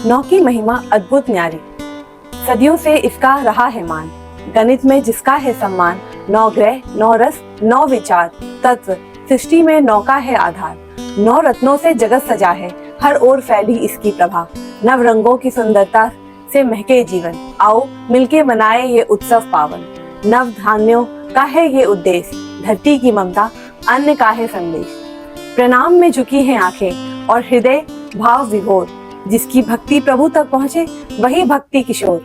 नौ की महिमा अद्भुत न्यारी, सदियों से इसका रहा है मान। गणित में जिसका है सम्मान, 9 ग्रह 9 रस 9 विचार तत्व, सृष्टि में 9 का है आधार। 9 रत्नों से जगत सजा है, हर ओर फैली इसकी प्रभा। नव रंगों की सुंदरता से महके जीवन, आओ मिलके मनाए ये उत्सव पावन। नव धान्यों का है ये उद्देश्य, धरती की ममता अन्न का है संदेश। प्रणाम में झुकी हैं आंखें और हृदय भाव विभोर, जिसकी भक्ति प्रभु तक पहुँचे वही भक्ति किशोर।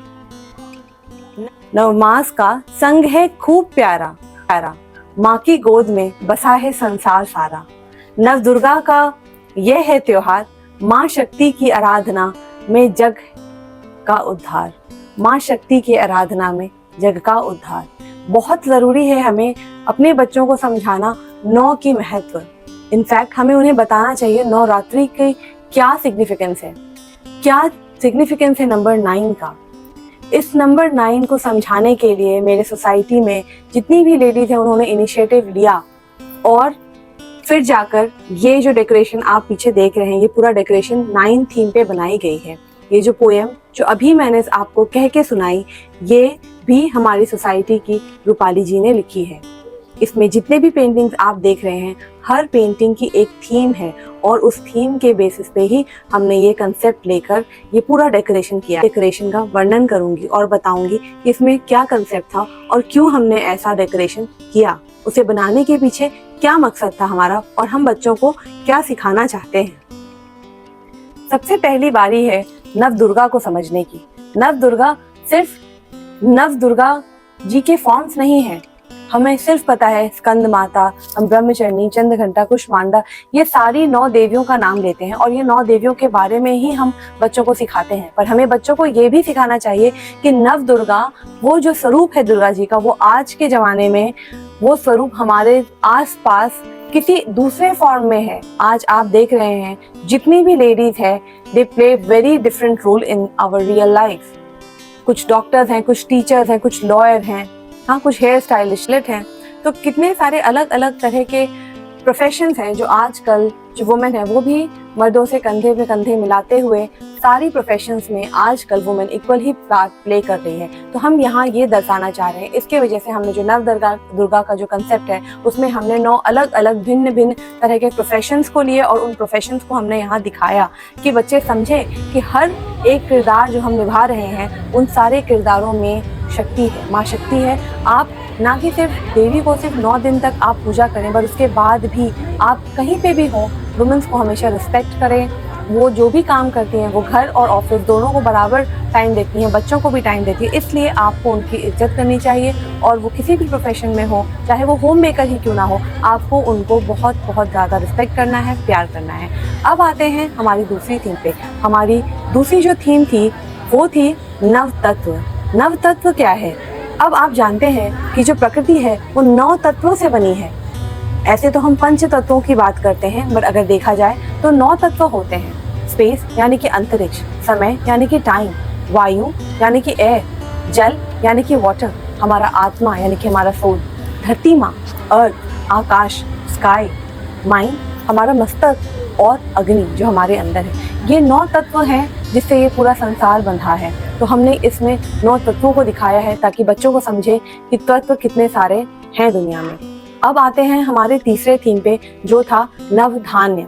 नवमास का संग है खूब प्यारा प्यारा, माँ की गोद में बसा है संसार सारा। नव दुर्गा का यह है त्योहार, माँ शक्ति की आराधना में जग का उद्धार। माँ शक्ति की आराधना में जग का उद्धार। बहुत जरूरी है हमें अपने बच्चों को समझाना 9 की महत्व। इनफैक्ट हमें उन्हें बताना चाहिए नवरात्रि की क्या सिग्निफिकेंस है, क्या सिग्निफिकेंस है नंबर 9 का। इस नंबर 9 को समझाने के लिए मेरे सोसाइटी में जितनी भी लेडीज हैं उन्होंने इनिशिएटिव लिया और फिर जाकर ये जो डेकोरेशन आप पीछे देख रहे हैं, ये पूरा डेकोरेशन 9 थीम पे बनाई गई है। ये जो पोएम जो अभी मैंने आपको कह के सुनाई, ये भी हमारी सोसाइटी की रूपाली जी ने लिखी है। इसमें जितने भी पेंटिंग्स आप देख रहे हैं, हर पेंटिंग की एक थीम है और उस थीम के बेसिस पे ही हमने ये कंसेप्ट लेकर ये पूरा डेकोरेशन किया। डेकोरेशन का वर्णन करूंगी और बताऊंगी कि इसमें क्या कंसेप्ट था और क्यों हमने ऐसा डेकोरेशन किया, उसे बनाने के पीछे क्या मकसद था हमारा और हम बच्चों को क्या सिखाना चाहते हैं। सबसे पहली बारी है नव दुर्गा को समझने की। नव दुर्गा सिर्फ नव दुर्गा जी के फॉर्म्स नहीं है। हमें सिर्फ पता है स्कंद माता, हम ब्रह्मचरणी, चंद्रघंटा, कुष्मांडा, ये सारी 9 देवियों का नाम लेते हैं और ये 9 देवियों के बारे में ही हम बच्चों को सिखाते हैं। पर हमें बच्चों को ये भी सिखाना चाहिए कि नव दुर्गा वो जो स्वरूप है दुर्गा जी का, वो आज के जमाने में वो स्वरूप हमारे आसपास किसी दूसरे फॉर्म में है। आज आप देख रहे हैं जितनी भी लेडीज है, they play very different role in our real life. कुछ डॉक्टर्स हैं, कुछ टीचर्स हैं, कुछ लॉयर हैं, हाँ कुछ हेयर स्टाइलिस्ट हैं। तो कितने सारे अलग अलग तरह के प्रोफेशंस हैं जो आजकल जो वुमेन है वो भी मर्दों से कंधे पे कंधे मिलाते हुए सारी प्रोफेशंस में आजकल वुमेन इक्वल ही पार्ट प्ले कर रही है। तो हम यहाँ ये दर्शाना चाह रहे हैं। इसके वजह से हमने जो नव दुर्गा का जो कंसेप्ट है उसमें हमने 9 अलग अलग भिन्न भिन्न तरह के प्रोफेशंस को लिए और उन प्रोफेशंस को हमने यहाँ दिखाया कि बच्चे समझे कि हर एक किरदार जो हम निभा रहे हैं उन सारे किरदारों में शक्ति है, माँ शक्ति है। आप ना कि सिर्फ देवी को सिर्फ 9 दिन तक आप पूजा करें, पर उसके बाद भी आप कहीं पे भी हो वुमेन्स को हमेशा रिस्पेक्ट करें। वो जो भी काम करती हैं वो घर और ऑफिस दोनों को बराबर टाइम देती हैं, बच्चों को भी टाइम देती है, इसलिए आपको उनकी इज्जत करनी चाहिए। और वो किसी भी प्रोफेशन में हो, चाहे वो होम मेकर ही क्यों ना हो, आपको उनको बहुत बहुत ज़्यादा रिस्पेक्ट करना है, प्यार करना है। अब आते हैं हमारी दूसरी थीम पे। हमारी दूसरी जो थीम थी वो थी नव तत्व। नव तत्व क्या है? अब आप जानते हैं कि जो प्रकृति है वो 9 तत्वों से बनी है। ऐसे तो हम 5 तत्वों की बात करते हैं, बट अगर देखा जाए तो 9 तत्व होते हैं। स्पेस यानी कि अंतरिक्ष, समय यानी कि टाइम, वायु यानी कि एयर, जल यानी कि वाटर, हमारा आत्मा यानी कि हमारा सोल, धरती माँ, अर्थ, आकाश, स्काई, माइंड, हमारा मस्तक और अग्नि जो हमारे अंदर है। ये 9 तत्व हैं जिससे ये पूरा संसार बंधा है। तो हमने इसमें 9 तत्वों को दिखाया है ताकि बच्चों को समझे कि तत्व कितने सारे हैं दुनिया में। अब आते हैं हमारे तीसरे थीम पे जो था नव धान्य।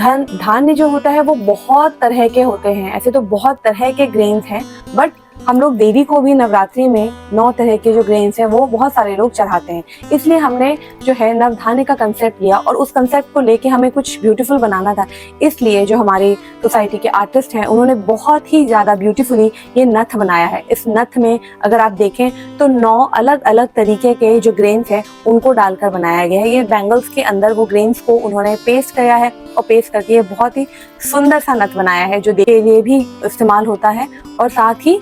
धान्य जो होता है वो बहुत तरह के होते हैं। ऐसे तो बहुत तरह के ग्रेन्स हैं, बट हम लोग देवी को भी नवरात्रि में 9 तरह के जो ग्रेन्स हैं वो बहुत सारे लोग चढ़ाते हैं। इसलिए हमने जो है नवधान्य का कंसेप्ट लिया और उस कंसेप्ट को लेके हमें कुछ ब्यूटीफुल बनाना था। इसलिए जो हमारी सोसाइटी के आर्टिस्ट हैं उन्होंने बहुत ही ज़्यादा ब्यूटीफुली ये नथ बनाया है। इस नथ में अगर आप देखें तो 9 अलग अलग तरीके के जो ग्रेन्स हैं उनको डालकर बनाया गया है। ये बैंगल्स के अंदर वो ग्रेन्स को उन्होंने पेस्ट किया है और पेस्ट करके ये बहुत ही सुंदर सा नथ बनाया है जो देखने के लिए भी इस्तेमाल होता है। और साथ ही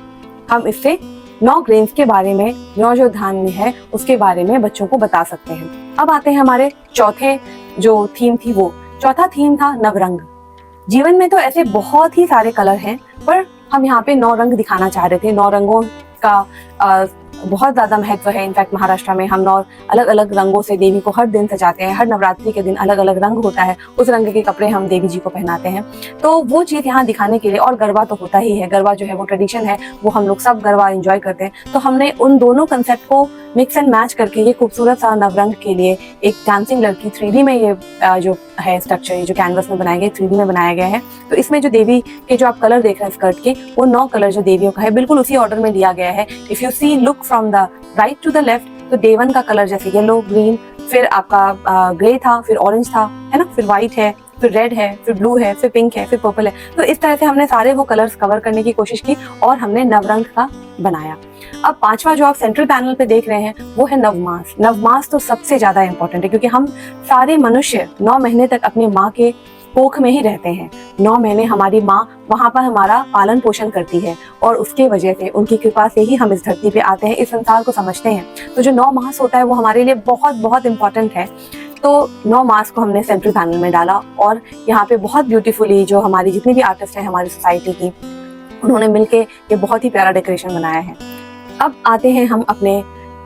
हम इससे 9 ग्रेन्स के बारे में, 9 जो धान्य है उसके बारे में बच्चों को बता सकते हैं। अब आते हैं हमारे चौथे जो थीम थी वो चौथा थीम था नवरंग। जीवन में तो ऐसे बहुत ही सारे कलर हैं, पर हम यहाँ पे 9 रंग दिखाना चाह रहे थे। 9 रंगों का बहुत ज़्यादा महत्व है। इनफैक्ट महाराष्ट्र में हम 9 अलग अलग रंगों से देवी को हर दिन सजाते हैं। हर नवरात्रि के दिन अलग अलग रंग होता है, उस रंग के कपड़े हम देवी जी को पहनाते हैं। तो वो चीज़ यहाँ दिखाने के लिए, और गरबा तो होता ही है, गरबा जो है वो ट्रेडिशन है, वो हम लोग सब गरबा एंजॉय करते हैं। तो हमने उन दोनों कंसेप्ट को मिक्स एंड मैच करके ये खूबसूरत सा नवरंग के लिए एक डांसिंग लड़की 3D में ये जो है स्ट्रक्चर, ये जो कैनवस में बनाया गया 3D में बनाया गया है। तो इसमें जो देवी के जो आप कलर देख रहे हैं स्कर्ट के, वो 9 कलर जो देवियों का है बिल्कुल उसी ऑर्डर में लिया गया है। If you see look from the right to the left, तो डे 1 का कलर जैसे येलो, ग्रीन, फिर आपका ग्रे था, फिर ऑरेंज था, है ना, फिर व्हाइट है, फिर रेड है, फिर ब्लू है, फिर पिंक है, फिर पर्पल है। तो इस तरह से हमने सारे वो कलर्स कवर करने की कोशिश की और हमने नवरंग का बनाया। अब 5वां जो आप सेंट्रल पैनल पे देख रहे हैं वो है नवमास। नवमास तो सबसे ज्यादा इंपॉर्टेंट है, क्योंकि हम सारे मनुष्य 9 महीने तक अपनी माँ के कोख में ही रहते हैं। 9 महीने हमारी माँ वहाँ पर हमारा पालन पोषण करती है, और उसके वजह से, उनकी कृपा से ही हम इस धरती पे आते हैं, इस संसार को समझते हैं। तो जो 9 मास होता है वो हमारे लिए बहुत बहुत इंपॉर्टेंट है। तो 9 मास को हमने सेंट्रल पैनल में डाला, और यहाँ पे बहुत ब्यूटीफुली जो हमारी जितनी भी आर्टिस्ट हैं हमारी सोसाइटी की, उन्होंने मिलके ये बहुत ही प्यारा डेकोरेशन बनाया है। अब आते हैं हम अपने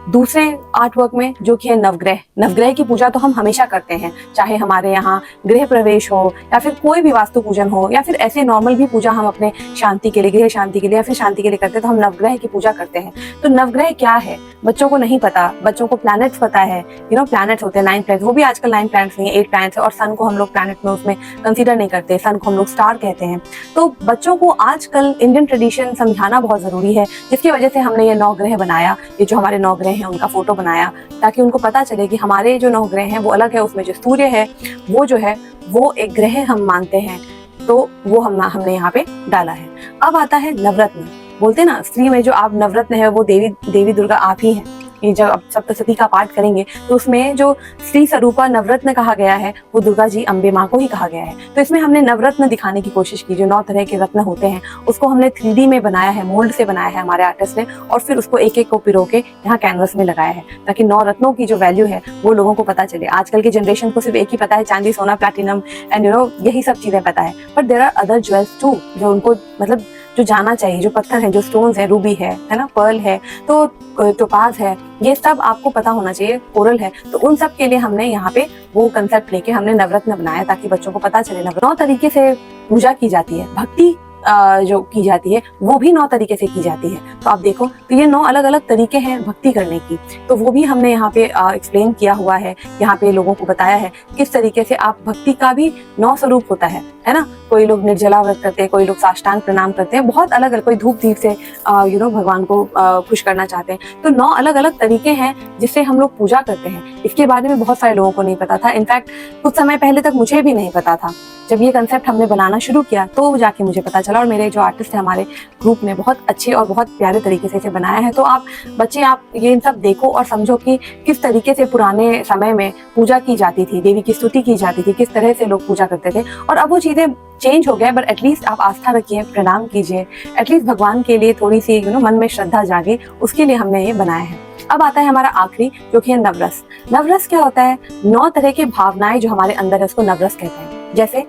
दूसरे आर्ट वर्क में, जो कि है नवग्रह। नवग्रह की पूजा तो हम हमेशा करते हैं, चाहे हमारे यहाँ गृह प्रवेश हो या फिर कोई भी वास्तु पूजन हो, या फिर ऐसे नॉर्मल भी पूजा हम अपने शांति के लिए, गृह शांति के लिए या फिर शांति के लिए करते हैं, तो हम नवग्रह की पूजा करते हैं। तो नवग्रह क्या है बच्चों को नहीं पता, बच्चों को प्लैनेट्स पता है। प्लैनेट्स होते हैं 9 प्लैनेट्स, वो भी आजकल 9 प्लैनेट्स नहीं है, 8 प्लैनेट्स है, और सन को हम लोग प्लैनेट में उसमें कंसीडर नहीं करते, सन को हम लोग स्टार कहते हैं। तो बच्चों को आजकल इंडियन ट्रेडिशन समझाना बहुत जरूरी है, जिसकी वजह से हमने ये 9 ग्रह बनाया। ये जो हमारे 9 ग्रह हैं उनका फोटो बनाया, ताकि उनको पता चले कि हमारे जो 9 ग्रह हैं वो अलग है। उसमें जो सूर्य है वो जो है वो एक ग्रह हम मानते हैं, तो वो हमने यहाँ पे डाला है। अब आता है नवरत्न। बोलते हैं ना, स्त्री में जो आप नवरत्न है वो देवी दुर्गा आप ही हैं। ये जब आप सप्तशती का पाठ करेंगे तो उसमें जो श्री स्वरूपा नवरत्न कहा गया है वो दुर्गा जी अम्बे माँ को ही कहा गया है। तो इसमें हमने नवरत्न दिखाने की कोशिश की। जो 9 तरह के रत्न होते हैं उसको हमने 3D में बनाया है, मोल्ड से बनाया है हमारे आर्टिस्ट ने, और फिर उसको एक एक को पिरो के यहाँ कैनवस में लगाया है, ताकि 9 रत्नों की जो वैल्यू है वो लोगों को पता चले। आजकल की जनरेशन को सिर्फ एक ही पता है, चांदी, सोना, प्लैटिनम एंड यही सब चीजें पता है, but there are other jewels too जो उनको मतलब जो जाना चाहिए। जो पत्थर है, जो स्टोन्स है, रूबी है ना, पर्ल है, तो टोपाज है, ये सब आपको पता होना चाहिए, कोरल है। तो उन सब के लिए हमने यहाँ पे वो कंसेप्ट लेके हमने नवरत्न बनाया, ताकि बच्चों को पता चले 9 तरीके से पूजा की जाती है। भक्ति जो की जाती है वो भी 9 तरीके से की जाती है। तो आप देखो, तो ये 9 अलग अलग तरीके हैं भक्ति करने की, तो वो भी हमने यहाँ पे एक्सप्लेन किया हुआ है। यहाँ पे लोगों को बताया है किस तरीके से आप भक्ति का भी 9 स्वरूप होता है ना। कोई लोग निर्जला व्रत करते हैं, कोई लोग साष्टांग प्रणाम करते हैं, बहुत अलग अलग, कोई धूप दीप से भगवान को खुश करना चाहते हैं। तो 9 अलग अलग तरीके हैं जिससे हम लोग पूजा करते हैं। इसके बारे में बहुत सारे लोगों को नहीं पता था। इनफैक्ट कुछ समय पहले तक मुझे भी नहीं पता था। जब ये कंसेप्ट हमने बनाना शुरू किया तो जाके मुझे पता चला, और मेरे जो आर्टिस्ट हैं हमारे ग्रुप ने बहुत अच्छे और बहुत प्यारे तरीके से इसे बनाया है। तो आप बच्चे, आप ये सब देखो और समझो कि किस तरीके से पुराने समय में पूजा की जाती थी, देवी की स्तुति की जाती थी, किस तरह से लोग पूजा करते थे। और अब वो चीजें चेंज हो गया, बट एटलीस्ट आप आस्था रखिए, प्रणाम कीजिए, एटलीस्ट भगवान के लिए थोड़ी सी मन में श्रद्धा जागे, उसके लिए हमने ये बनाया है। अब आता है हमारा आखिरी, जो कि है नवरस। नवरस क्या होता है? 9 तरह की भावनाएं जो हमारे अंदर है उसको नवरस कहते हैं। जैसे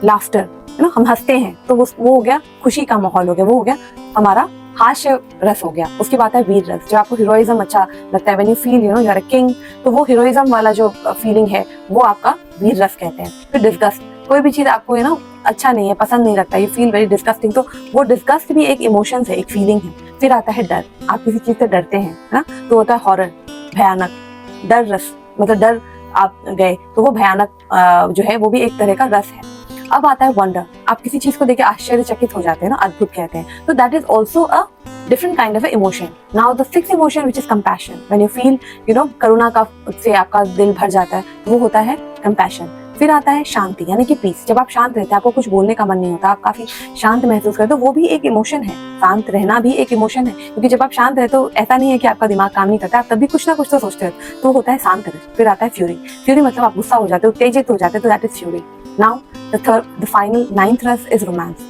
लाफ्टर, हम हंसते हैं तो वो हो गया खुशी का माहौल हो गया, वो हो गया हमारा हास्य रस हो गया। उसके बाद है वीर रस, जब आपको हीरोइज्म अच्छा लगता है, when you feel you are a king, तो वो हीरोइज्म वाला जो फीलिंग है वो आपका वीर रस कहते हैं। फिर डिस्गस्ट, कोई भी चीज आपको अच्छा नहीं है, पसंद नहीं लगता, यू फील वेरी डिस्गस्टिंग, तो वो डिस्गस्ट भी एक इमोशन है, एक फीलिंग है। फिर आता है डर, आप किसी चीज से डरते हैं ना, तो होता है हॉरर, भयानक। डर रस मतलब डर आप गए तो वो भयानक जो है वो भी एक तरह का रस है। अब आता है वंडर, आप किसी चीज को देखे आश्चर्यचकित हो जाते हैं ना, अद्भुत कहते हैं, तो that is also a different kind of emotion. Now the 6th emotion which is compassion, when you feel करुणा का से आपका दिल भर जाता है, वो होता है compassion। फिर आता है शांति, यानी कि पीस, जब आप शांत रहते हैं, आपको कुछ बोलने का मन नहीं होता, आप काफी शांत महसूस करते हो, वो भी एक इमोशन है। शांत रहना भी एक इमोशन है, क्योंकि जब आप शांत रहते हो ऐसा नहीं है कि आपका दिमाग काम नहीं करता, आप तब भी कुछ ना कुछ तो सोचते हो, तो होता है शांत रस। फिर आता है फ्यूरी, फ्यूरी मतलब आप गुस्सा हो जाते हो, उत्तेजित हो जाते हो, तो that is fury. Now the final 9th रस इज रोमांस।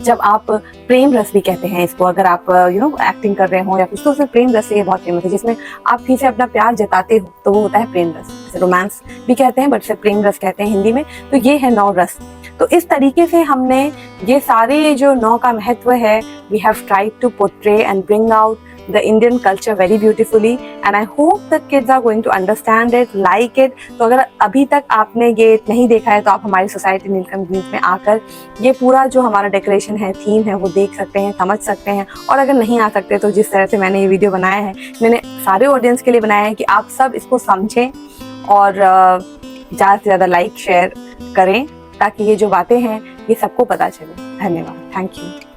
जब आप प्रेम रस भी कहते हैं इसको, अगर आप एक्टिंग कर रहे हो या कुछ, तो उसमें प्रेम रस ये बहुत फेमस है, जिसमें आप किसी से अपना प्यार जताते हो, तो वो होता है प्रेम रस। जैसे रोमांस भी कहते हैं बट सिर्फ प्रेम रस कहते हैं हिंदी में। तो ये है 9 रस। तो इस तरीके से हमने ये सारे जो 9 का महत्व है, we have tried to portray and bring out the Indian culture very beautifully and I hope the kids are going to understand it, like it. तो अगर अभी तक आपने ये नहीं देखा है तो आप हमारी सोसाइटी नीलकंठ ग्रीन्स में आकर ये पूरा जो हमारा डेकोरेशन है, थीम है, वो देख सकते हैं, समझ सकते हैं। और अगर नहीं आ सकते तो जिस तरह से मैंने ये वीडियो बनाया है, मैंने सारे ऑडियंस के लिए बनाया है कि आप सब इसको समझें और ज़्यादा से ज़्यादा लाइक शेयर करें ताकि ये जो बातें हैं ये सबको पता चले। धन्यवाद, थैंक यू।